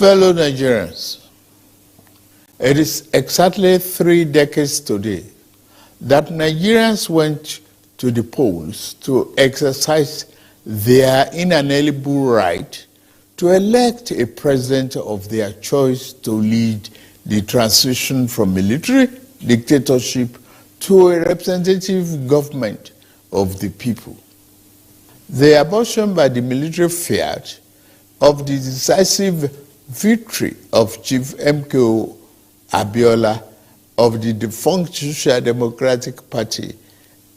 Fellow Nigerians, it is exactly 3 decades today that Nigerians went to the polls to exercise their inalienable right to elect a president of their choice to lead the transition from military dictatorship to a representative government of the people. The abortion by the military fiat of the decisive victory of Chief MKO Abiola of the defunct Social Democratic Party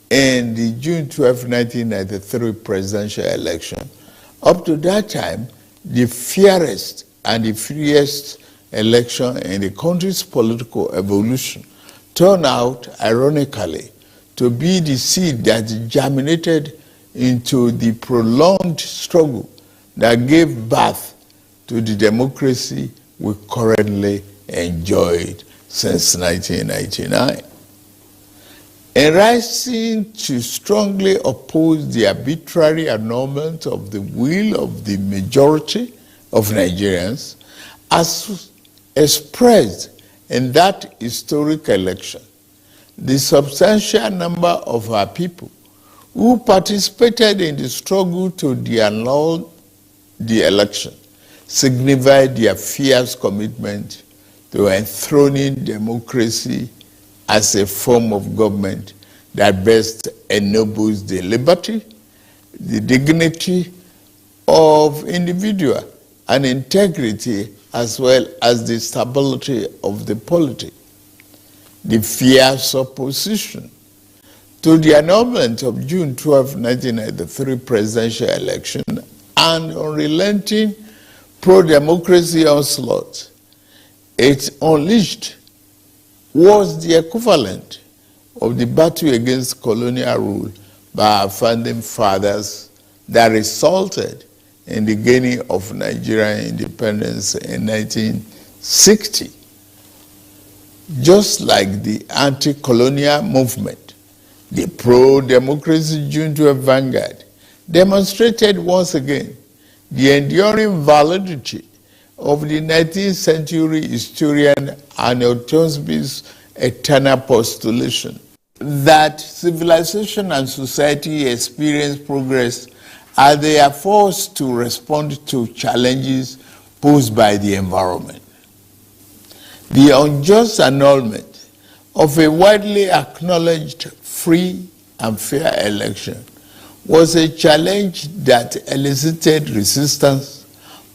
in the June 12, 1993 presidential election. Up to that time, the fairest and the freest election in the country's political evolution turned out, ironically, to be the seed that germinated into the prolonged struggle that gave birth to the democracy we currently enjoyed since 1999. In rising to strongly oppose the arbitrary annulment of the will of the majority of Nigerians, as expressed in that historic election, the substantial number of our people who participated in the struggle to annul the election signified their fierce commitment to enthroning democracy as a form of government that best ennobles the liberty, the dignity of individual, and integrity, as well as the stability of the polity. The fierce opposition to the annulment of June 12, 1993 presidential election and unrelenting pro-democracy onslaught it unleashed was the equivalent of the battle against colonial rule by our founding fathers that resulted in the gaining of Nigerian independence in 1960. Just like the anti-colonial movement, the pro-democracy June 12 vanguard demonstrated once again the enduring validity of the 19th century historian Arnold Toynbee's eternal postulation that civilization and society experience progress as they are forced to respond to challenges posed by the environment. The unjust annulment of a widely acknowledged free and fair election was a challenge that elicited resistance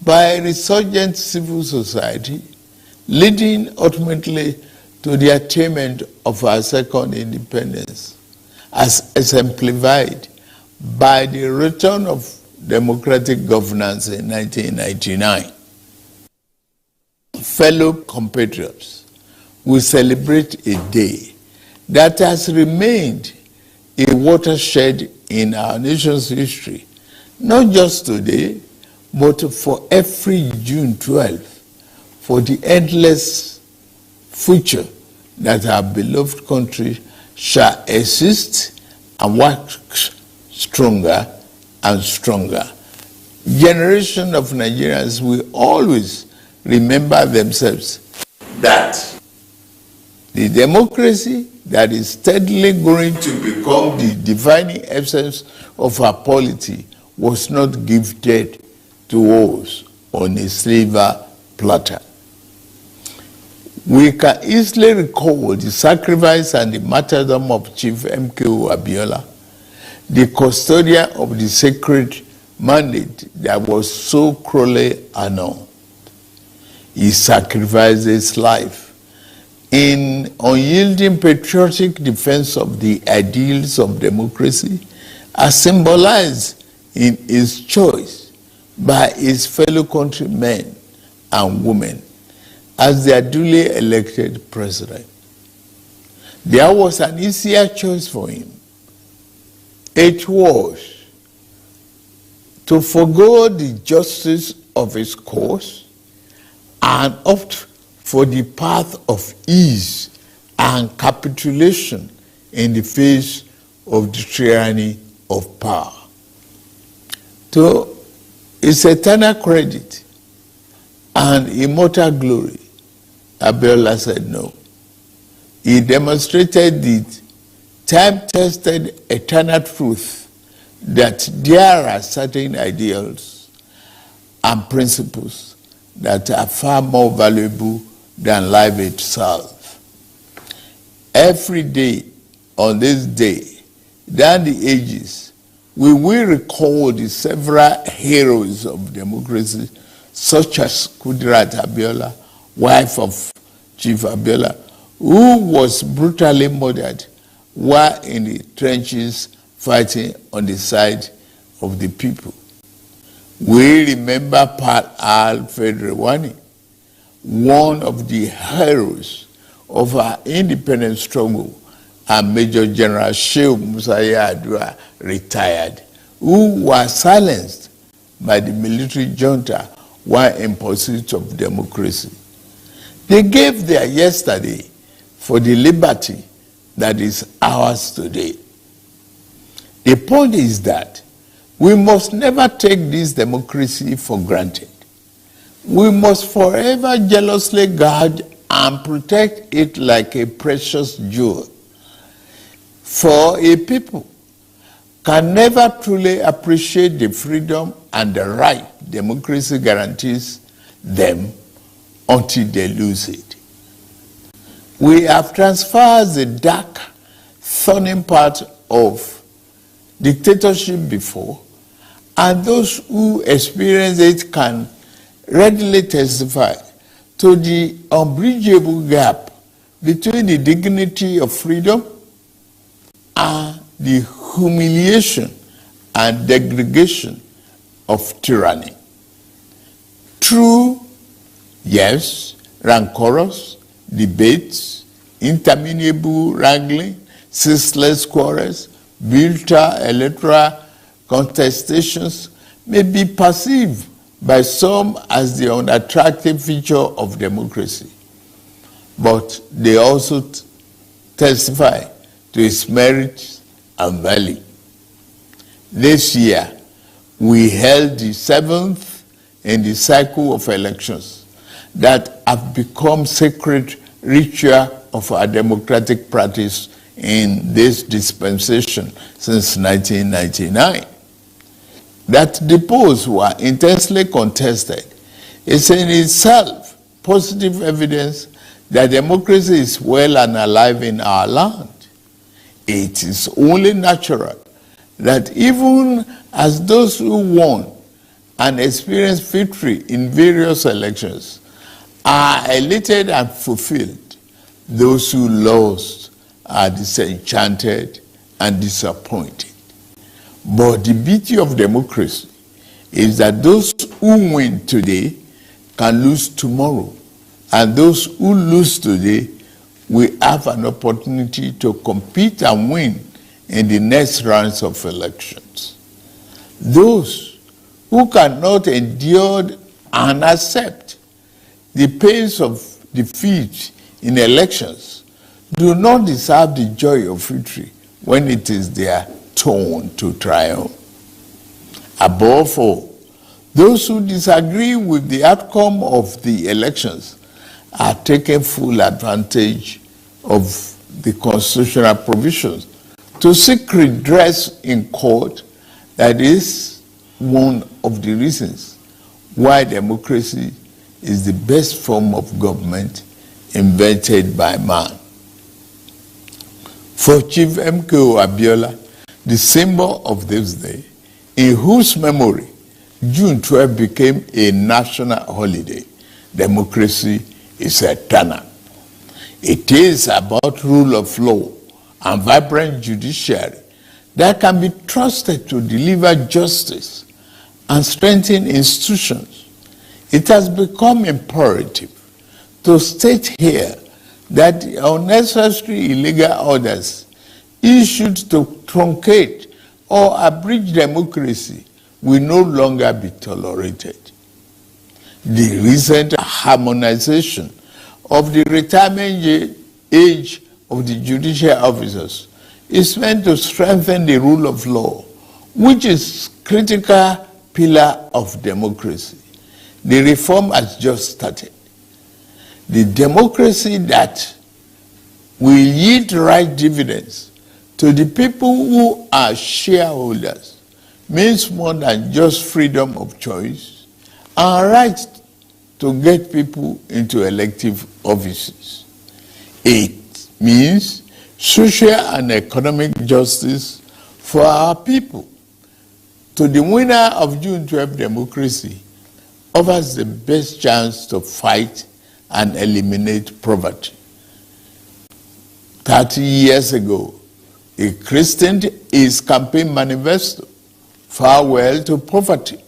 by a resurgent civil society, leading ultimately to the attainment of our second independence, as exemplified by the return of democratic governance in 1999. Fellow compatriots, we celebrate a day that has remained a watershed in our nation's history, not just today, but for every June 12, for the endless future that our beloved country shall exist and work stronger and stronger. Generation of Nigerians will always remember themselves that the democracy that is steadily going to become the defining essence of our polity was not gifted to us on a silver platter. We can easily recall the sacrifice and the martyrdom of Chief MKO Abiola, the custodian of the sacred mandate that was so cruelly annulled. He sacrificed his life in unyielding patriotic defense of the ideals of democracy, as symbolized in his choice by his fellow countrymen and women as their duly elected president. There was an easier choice for him. It was to forgo the justice of his cause and opt for the path of ease and capitulation in the face of the tyranny of power. To his eternal credit, and immortal glory? Abiola said no. He demonstrated the time-tested eternal truth that there are certain ideals and principles that are far more valuable than life itself. Every day on this day, down the ages, we will recall the several heroes of democracy, such as Kudirat Abiola, wife of Chief Abiola, who was brutally murdered while in the trenches fighting on the side of the people. We remember Pat Alfred Rewani, one of the heroes of our independence struggle, and Major General Shehu Musa Yar'Adua, retired, who was silenced by the military junta while in pursuit of democracy. They gave their yesterday for the liberty that is ours today. The point is that we must never take this democracy for granted. We must forever jealously guard and protect it like a precious jewel. For a people can never truly appreciate the freedom and the right democracy guarantees them until they lose it. We have transferred the dark, thorny part of dictatorship before, and those who experience it can readily testify to the unbridgeable gap between the dignity of freedom and the humiliation and degradation of tyranny. True, yes, rancorous debates, interminable wrangling, ceaseless quarrels, bitter electoral contestations may be perceived by some as the unattractive feature of democracy, but they also testify to its merits and value. This year, we held the 7th in the cycle of elections that have become sacred ritual of our democratic practice in this dispensation since 1999. That the polls were intensely contested is in itself positive evidence that democracy is well and alive in our land. It is only natural that even as those who won and experienced victory in various elections are elated and fulfilled, those who lost are disenchanted and disappointed. But the beauty of democracy is that those who win today can lose tomorrow, and those who lose today will have an opportunity to compete and win in the next rounds of elections. Those who cannot endure and accept the pains of defeat in elections do not deserve the joy of victory when it is their turn to triumph. Above all, those who disagree with the outcome of the elections are taking full advantage of the constitutional provisions to seek redress in court. That is one of the reasons why democracy is the best form of government invented by man. For Chief MKO Abiola, the symbol of this day, in whose memory June 12 became a national holiday, democracy is eternal. It is about rule of law and vibrant judiciary that can be trusted to deliver justice and strengthen institutions. It has become imperative to state here that the unnecessary illegal orders issued to truncate or abridge democracy will no longer be tolerated. The recent harmonization of the retirement age of the judicial officers is meant to strengthen the rule of law, which is a critical pillar of democracy. The reform has just started. The democracy that will yield right dividends to the people who are shareholders means more than just freedom of choice and right to get people into elective offices. It means social and economic justice for our people. To the winner of June 12 democracy offers the best chance to fight and eliminate poverty. 30 years ago, he christened his campaign manifesto "Farewell to Poverty"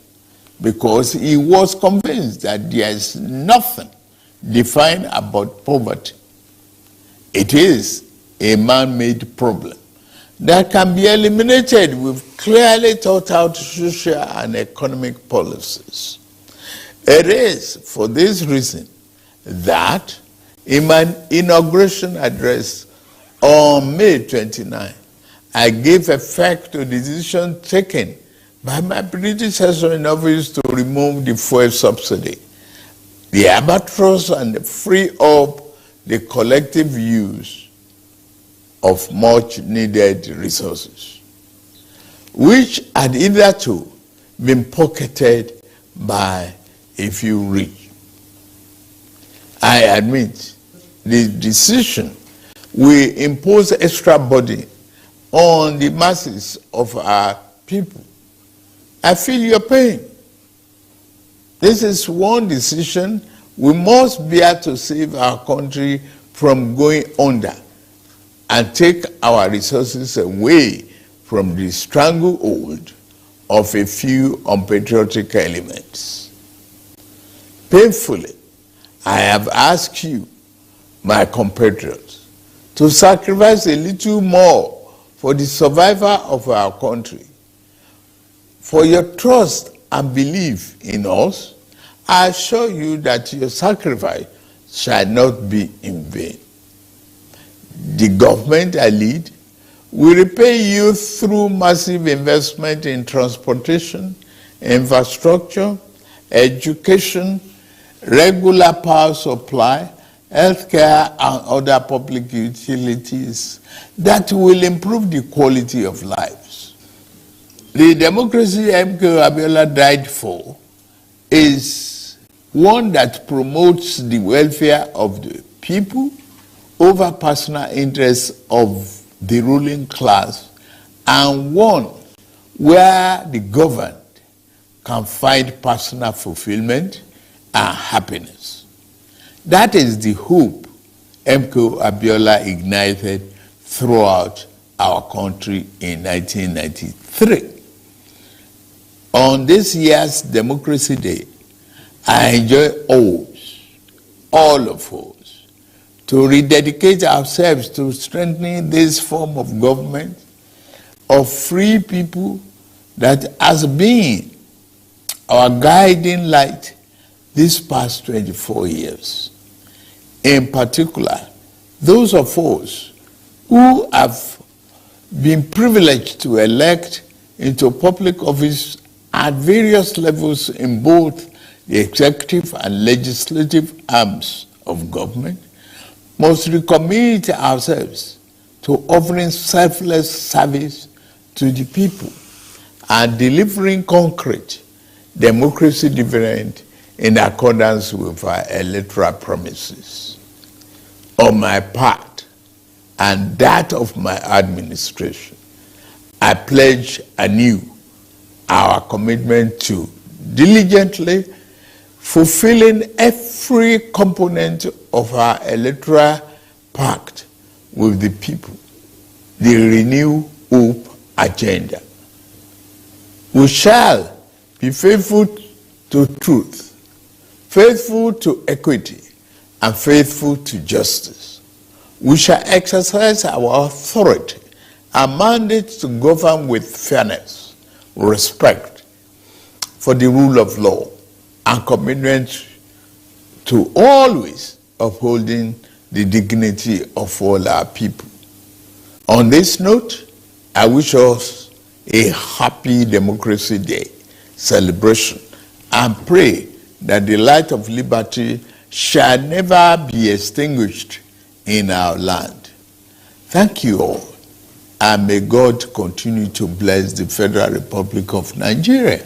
because he was convinced that there is nothing defined about poverty. It is a man-made problem that can be eliminated with clearly thought out social and economic policies. It is for this reason that in my inauguration address on May 29, I gave effect to the decision taken by my predecessor in office to remove the fuel subsidy, the albatross, and free up the collective use of much needed resources, which had hitherto been pocketed by a few rich. I admit the decision will impose extra burden on the masses of our people. I feel your pain. This is one decision we must bear to save our country from going under and take our resources away from the stranglehold of a few unpatriotic elements. Painfully, I have asked you, my compatriots, to sacrifice a little more for the survival of our country. For your trust and belief in us, I assure you that your sacrifice shall not be in vain. The government I lead will repay you through massive investment in transportation, infrastructure, education, regular power supply, healthcare, and other public utilities that will improve the quality of lives. The democracy MKO Abiola died for is one that promotes the welfare of the people over personal interests of the ruling class, and one where the governed can find personal fulfillment and happiness. That is the hope MKO Abiola ignited throughout our country in 1993. On this year's Democracy Day, I enjoy all of us, to rededicate ourselves to strengthening this form of government of free people that has been our guiding light these past 24 years. In particular, those of us who have been privileged to elect into public office at various levels in both the executive and legislative arms of government must recommit ourselves to offering selfless service to the people and delivering concrete democracy dividend in accordance with our electoral promises. On my part and that of my administration, I pledge anew our commitment to diligently fulfilling every component of our electoral pact with the people, the Renew Hope agenda. We shall be faithful to truth, faithful to equity, and faithful to justice. We shall exercise our authority and mandate to govern with fairness, respect for the rule of law, and commitment to always upholding the dignity of all our people. On this note, I wish us a happy Democracy Day celebration and pray that the light of liberty shall never be extinguished in our land. Thank you all, and may God continue to bless the Federal Republic of Nigeria.